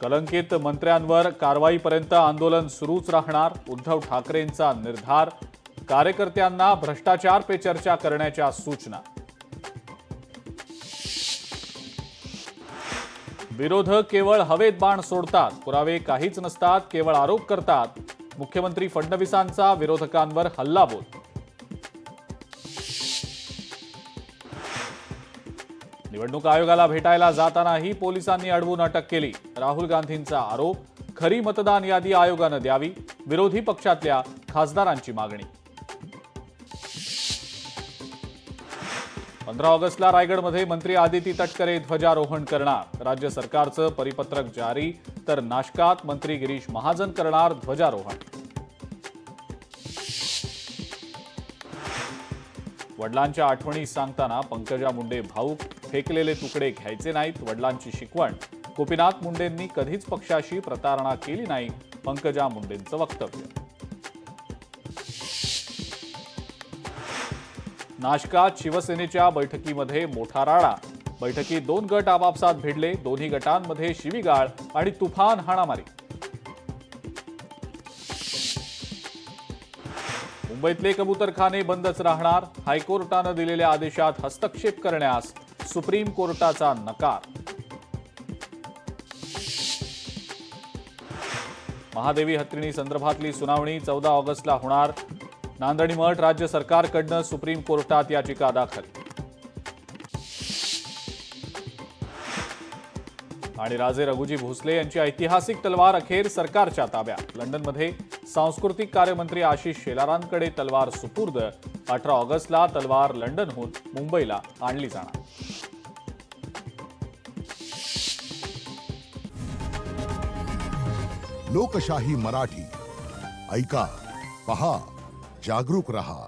कलंकित मंत्र्यांवर कारवाईपर्यंत आंदोलन सुरूच राहणार, उद्धव ठाकरेंचा निर्धार. कार्यकर्त्यांना भ्रष्टाचार पे चर्चा करण्याच्या सूचना. विरोधक केवळ हवेत बाण सोडतात, पुरावे काहीच नसतात, केवळ आरोप करतात. मुख्यमंत्री फडणवीसांचा विरोधकांवर हल्लाबोल. निवडणूक आयोगाला भेटायला जातानाही पोलिसांनी अडवून अटक केली. राहुल गांधींचा आरोप, खरी मतदान यादी आयोगानं द्यावी. विरोधी पक्षातल्या खासदारांची मागणी. 15 ऑगस्टला रायगडमध्ये मंत्री आदिती तटकरे ध्वजारोहण करणार. राज्य सरकारचं परिपत्रक जारी, तर नाशकात मंत्री गिरीश महाजन करणार ध्वजारोहण. वडिलांच्या आठवणी सांगताना पंकजा मुंडे भाऊक, फेकलेले तुकडे घ्यायचे नाहीत वडिलांची शिकवण. गोपीनाथ मुंडेंनी कधीच पक्षाशी प्रतारणा केली नाही, पंकजा मुंडेंचं वक्तव्य. नाशकात शिवसेनेच्या बैठकीमध्ये मोठा राडा. बैठकीत 2 गट आपापसात भिडले. दोन्ही गटांमध्ये शिवीगाळ आणि तुफान हाणामारी. मुंबईतले कबूतरखाने बंदच राहणार. हायकोर्टानं दिलेल्या आदेशात हस्तक्षेप करण्यास सुप्रीम कोर्टाचा नकार. महादेवी हत्तीणी संदर्भातली सुनावणी 14 ऑगस्टला होणार. नांदणी मठ राज्य सरकारकडनं सुप्रीम कोर्टात याचिका दाखल. आणि राजे रघुजी भोसले यांची ऐतिहासिक तलवार अखेर सरकारच्या ताब्यात. लंडनमध्ये सांस्कृतिक कार्यमंत्री आशिष शेलारांकडे तलवार सुपूर्द. 18 ऑगस्टला तलवार लंडनहून मुंबईला आणली जाणार. लोकशाही मराठी ऐका, पहा, जागरूक रहा.